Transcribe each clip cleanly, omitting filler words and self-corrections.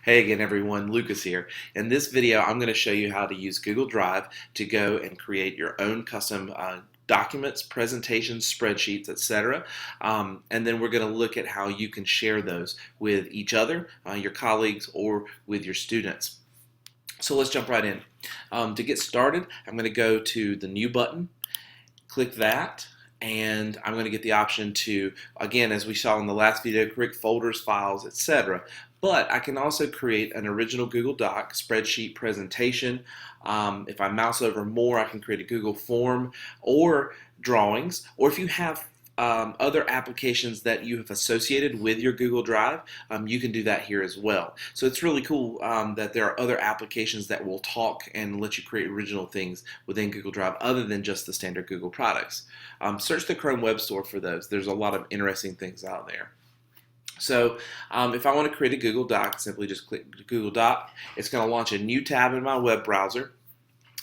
Hey again everyone, Lucas here. In this video I'm going to show you how to use Google Drive to go and create your own custom documents, presentations, spreadsheets, etc. And then we're going to look at how you can share those with each other, your colleagues, or with your students. So let's jump right in. To get started, I'm going to go to the New button, click that, and I'm going to get the option to, again, as we saw in the last video, create folders, files, etc. But I can also create an original Google Doc spreadsheet presentation. If I mouse over more, I can create a Google form or drawings. Or if you have other applications that you have associated with your Google Drive, you can do that here as well. So it's really cool that there are other applications that will talk and let you create original things within Google Drive other than just the standard Google products. Search the Chrome Web Store for those. There's a lot of interesting things out there. So if I want to create a Google Doc, simply just click Google Doc. It's going to launch a new tab in my web browser.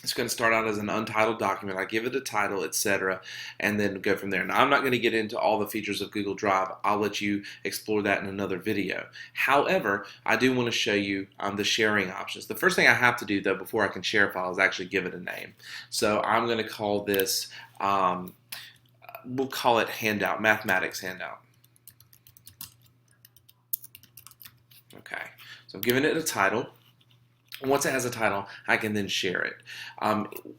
It's going to start out as an untitled document. I give it a title, etc., and then go from there. Now, I'm not going to get into all the features of Google Drive. I'll let you explore that in another video. However, I do want to show you the sharing options. The first thing I have to do, though, before I can share a file is actually give it a name. So I'm going to call this, we'll call it Handout, Mathematics Handout. Okay, so I'm giving it a title. Once it has a title, I can then share it.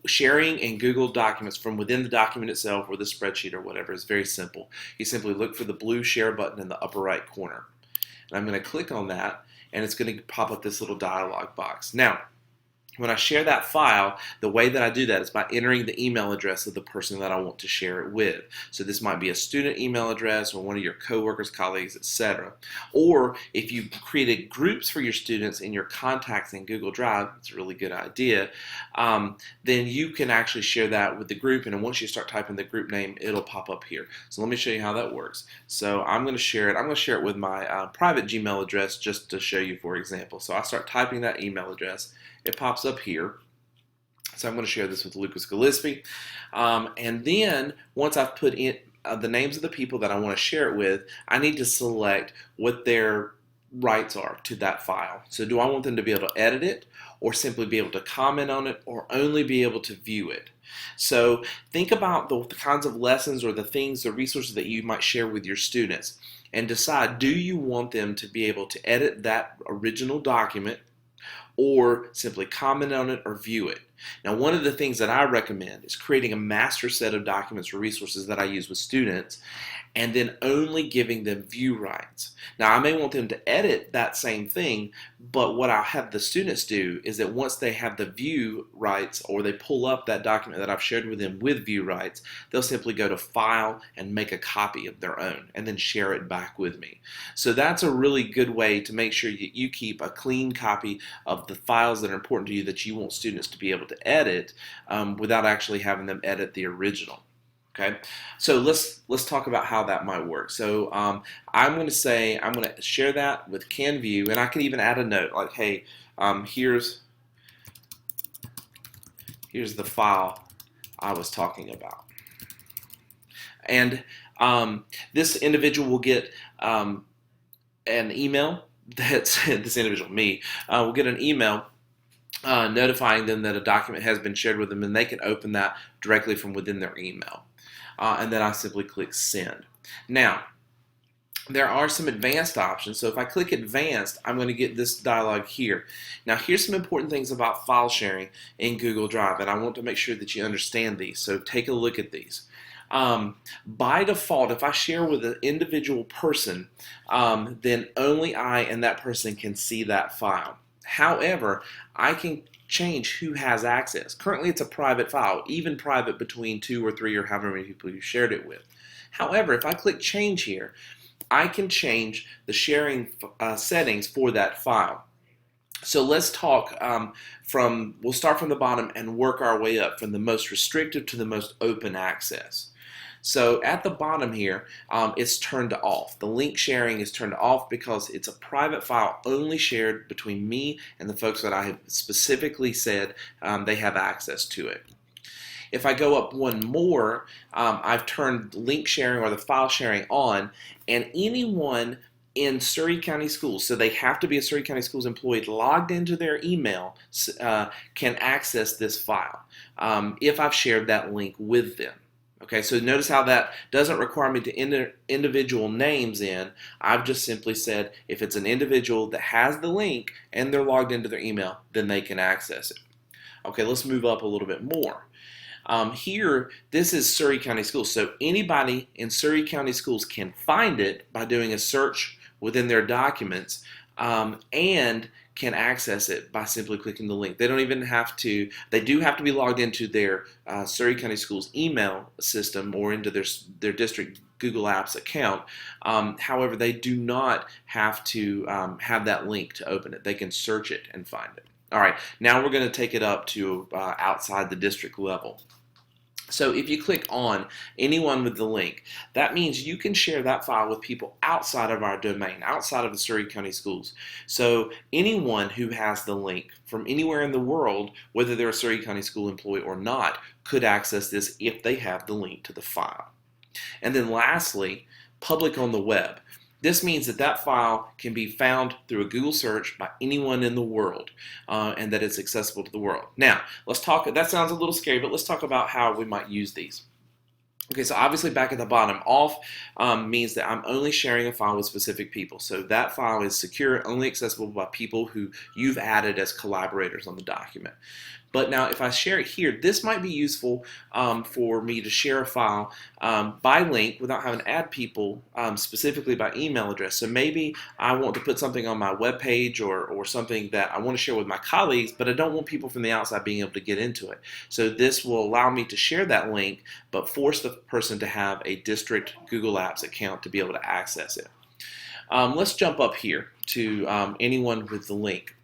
Sharing in Google Documents from within the document itself or the spreadsheet or whatever is very simple. You simply look for the blue share button in the upper right corner. And I'm going to click on that, and it's going to pop up this little dialog box. Now, when I share that file, the way that I do that is by entering the email address of the person that I want to share it with. So this might be a student email address or one of your coworkers, colleagues, etc. Or if you created groups for your students in your contacts in Google Drive, it's a really good idea, then you can actually share that with the group, and once you start typing the group name, it'll pop up here. So let me show you how that works. So I'm going to share it. I'm going to share it with my private Gmail address just to show you, for example. So I start typing that email address. It pops up here. So I'm going to share this with Lucas Gillespie. And then once I've put in the names of the people that I want to share it with, I need to select what their rights are to that file. So do I want them to be able to edit it, or simply be able to comment on it, or only be able to view it? So think about the kinds of lessons or the things, the resources that you might share with your students, and decide, do you want them to be able to edit that original document, or simply comment on it or view it? Now, one of the things that I recommend is creating a master set of documents or resources that I use with students, and then only giving them view rights. Now, I may want them to edit that same thing, but what I'll have the students do is that once they have the view rights, or they pull up that document that I've shared with them with view rights, they'll simply go to File and make a copy of their own and then share it back with me. So that's a really good way to make sure that you keep a clean copy of the files that are important to you that you want students to be able to edit without actually having them edit the original. Okay, so let's talk about how that might work. So I'm going to say I'm going to share that with CanView, and I can even add a note like, hey, here's the file I was talking about. And this individual will get an email. That's this individual, me, will get an email notifying them that a document has been shared with them, and they can open that directly from within their email. And then I simply click Send. Now, there are some advanced options. So if I click Advanced, I'm going to get this dialog here. Now, here's some important things about file sharing in Google Drive, and I want to make sure that you understand these. So take a look at these. By default, if I share with an individual person, then only I and that person can see that file. However, I can change who has access. Currently, it's a private file, even private between 2 or 3 or however many people you shared it with. However, if I click Change here, I can change the sharing settings for that file. So let's talk we'll start from the bottom and work our way up from the most restrictive to the most open access. So at the bottom here, it's turned off. The link sharing is turned off because it's a private file only shared between me and the folks that I have specifically said they have access to it. If I go up one more, I've turned link sharing or the file sharing on, and anyone in Surry County Schools, so they have to be a Surry County Schools employee logged into their email, can access this file if I've shared that link with them. Okay, so notice how that doesn't require me to enter individual names in. I've just simply said if it's an individual that has the link and they're logged into their email, then they can access it. Okay, let's move up a little bit more. Here, this is Surry County Schools, so anybody in Surry County Schools can find it by doing a search within their documents and can access it by simply clicking the link. They don't even have to, they do have to be logged into their Surry County Schools email system or into their district Google Apps account. However, they do not have to have that link to open it. They can search it and find it. All right, now we're going to take it up to outside the district level. So if you click on anyone with the link, that means you can share that file with people outside of our domain, outside of the Surry County Schools. So anyone who has the link from anywhere in the world, whether they're a Surry County School employee or not, could access this if they have the link to the file. And then lastly, public on the web. This means that that file can be found through a Google search by anyone in the world and that it's accessible to the world. Now, let's talk, that sounds a little scary, but let's talk about how we might use these. Okay, so obviously back at the bottom, off means that I'm only sharing a file with specific people. So that file is secure, only accessible by people who you've added as collaborators on the document. But now if I share it here, this might be useful for me to share a file by link without having to add people specifically by email address. So maybe I want to put something on my web page or something that I want to share with my colleagues, but I don't want people from the outside being able to get into it. So this will allow me to share that link, but force the person to have a district Google Apps account to be able to access it. Let's jump up here to anyone with the link.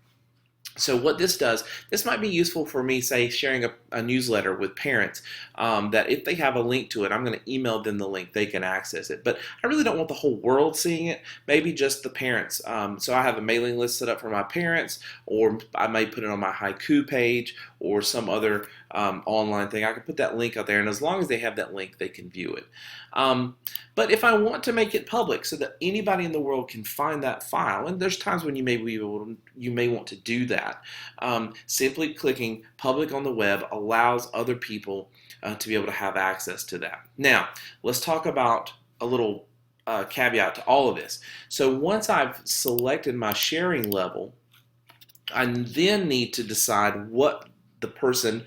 So what this does, this might be useful for me, say, sharing a newsletter with parents that if they have a link to it, I'm going to email them the link, they can access it. But I really don't want the whole world seeing it, maybe just the parents. So I have a mailing list set up for my parents, or I may put it on my Haiku page or some other online thing. I can put that link out there, and as long as they have that link, they can view it. But if I want to make it public so that anybody in the world can find that file, and there's times when you may want to do that, simply clicking public on the web allows other people to be able to have access to that. Now, let's talk about a little caveat to all of this. So once I've selected my sharing level, I then need to decide what the person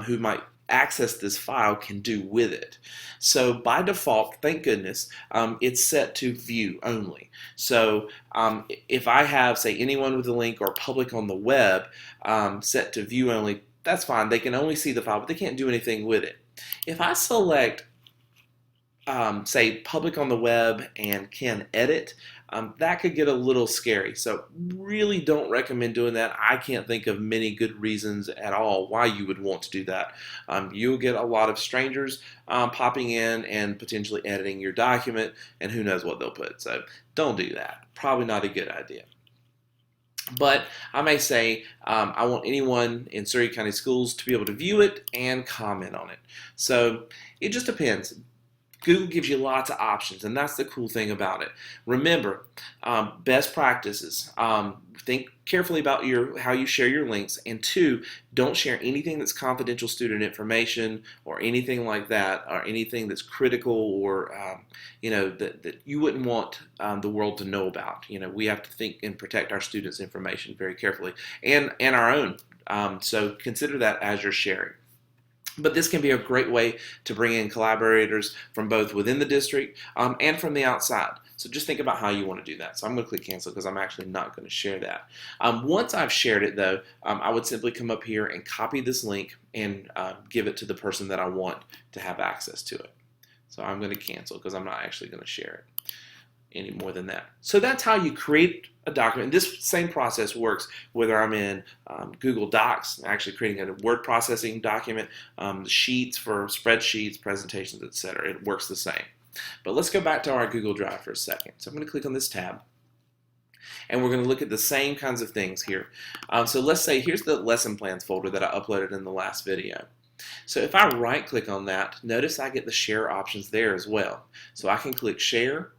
who might access this file can do with it. So by default, thank goodness, it's set to view only. So if I have, say, anyone with a link or public on the web set to view only, that's fine. They can only see the file, but they can't do anything with it. If I select, say, public on the web and can edit, that could get a little scary. So really don't recommend doing that. I can't think of many good reasons at all why you would want to do that. You'll get a lot of strangers popping in and potentially editing your document, and who knows what they'll put. So don't do that. Probably not a good idea. But I may say I want anyone in Surry County Schools to be able to view it and comment on it. So it just depends. Google gives you lots of options, and that's the cool thing about it. Remember, best practices. Think carefully about how you share your links, and 2, don't share anything that's confidential student information or anything like that, or anything that's critical or that you wouldn't want the world to know about. We have to think and protect our students' information very carefully, and our own. So consider that as you're sharing. But this can be a great way to bring in collaborators from both within the district and from the outside. So just think about how you want to do that. So I'm going to click cancel because I'm actually not going to share that. Once I've shared it though, I would simply come up here and copy this link and give it to the person that I want to have access to it. So I'm going to cancel because I'm not actually going to share it any more than that. So that's how you create a document. This same process works whether I'm in Google Docs, actually creating a word processing document, sheets for spreadsheets, presentations, etc. It works the same. But let's go back to our Google Drive for a second. So I'm going to click on this tab, and we're going to look at the same kinds of things here. So let's say here's the lesson plans folder that I uploaded in the last video. So if I right click on that, notice I get the share options there as well. So I can click share,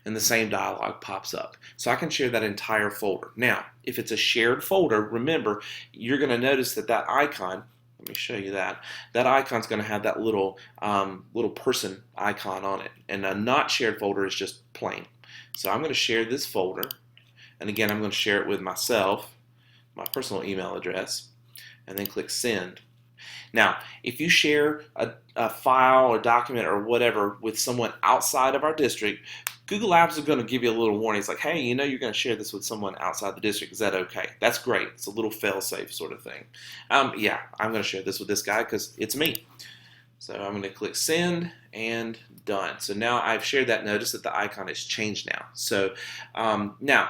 and the same dialog pops up. So I can share that entire folder. Now, if it's a shared folder, remember, you're going to notice that that icon, let me show you that, that icon's going to have that little, little person icon on it. And a not shared folder is just plain. So I'm going to share this folder. And again, I'm going to share it with myself, my personal email address, and then click send. Now, if you share a file or document or whatever with someone outside of our district, Google Apps are going to give you a little warning. It's like, hey, you know you're going to share this with someone outside the district. Is that okay? That's great. It's a little fail-safe sort of thing. Yeah, I'm going to share this with this guy because it's me. So I'm going to click send and done. So now I've shared that. Notice that the icon has changed now. So now,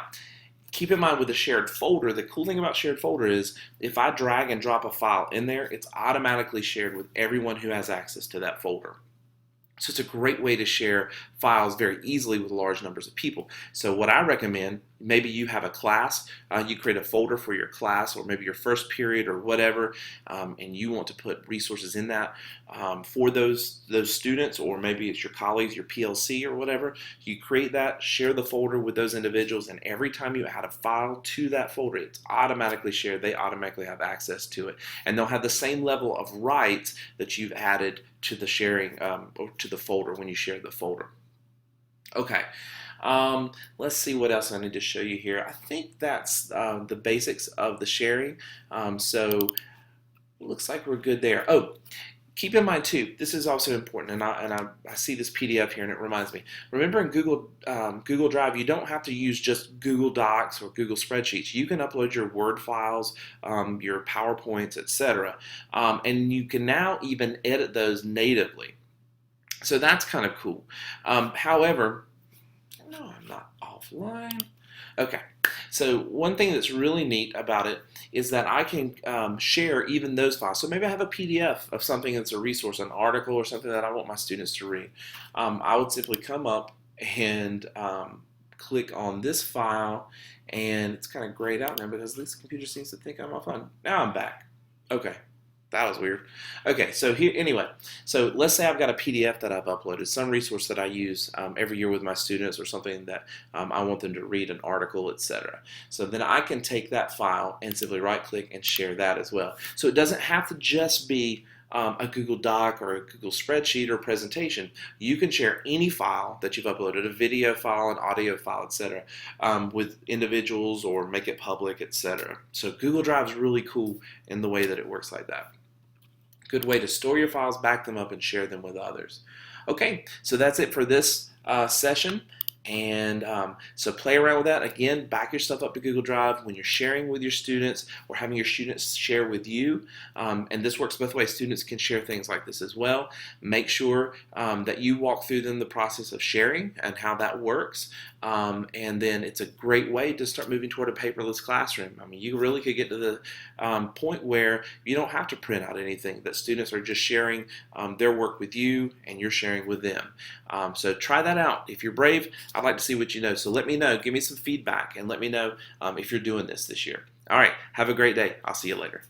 keep in mind with a shared folder, the cool thing about shared folder is if I drag and drop a file in there, it's automatically shared with everyone who has access to that folder. So it's a great way to share files very easily with large numbers of people. So what I recommend, maybe you have a class, you create a folder for your class or maybe your first period or whatever, and you want to put resources in that for those students, or maybe it's your colleagues, your PLC or whatever. You create that, share the folder with those individuals, and every time you add a file to that folder, it's automatically shared. They automatically have access to it, and they'll have the same level of rights that you've added to the sharing or to the folder when you share the folder. Okay, let's see what else I need to show you here. I think that's the basics of the sharing. So it looks like we're good there. Oh, keep in mind too, this is also important, and I see this PDF here and it reminds me. Remember in Google Drive, you don't have to use just Google Docs or Google Spreadsheets. You can upload your Word files, your PowerPoints, etc. And you can now even edit those natively. So that's kind of cool. However, no, I'm not offline. Okay, so one thing that's really neat about it is that I can share even those files. So maybe I have a PDF of something that's a resource, an article or something that I want my students to read. I would simply come up and click on this file, and it's kind of grayed out now because this computer seems to think I'm offline. Now I'm back. Okay. That was weird. Okay, so here, anyway, so let's say I've got a PDF that I've uploaded, some resource that I use every year with my students, or something that I want them to read, an article, etc. So then I can take that file and simply right-click and share that as well. So it doesn't have to just be a Google Doc or a Google Spreadsheet or presentation. You can share any file that you've uploaded, a video file, an audio file, etc., with individuals, or make it public, etc. So Google Drive is really cool in the way that it works like that. Good way to store your files, back them up, and share them with others. Okay, so that's it for this session. And so play around with that. Again, back your stuff up to Google Drive when you're sharing with your students or having your students share with you. And this works both ways. Students can share things like this as well. Make sure that you walk through them the process of sharing and how that works. And then it's a great way to start moving toward a paperless classroom. I mean, you really could get to the point where you don't have to print out anything, that students are just sharing their work with you and you're sharing with them. So try that out. If you're brave, I'd like to see what you know. So let me know. Give me some feedback and let me know if you're doing this year. All right. Have a great day. I'll see you later.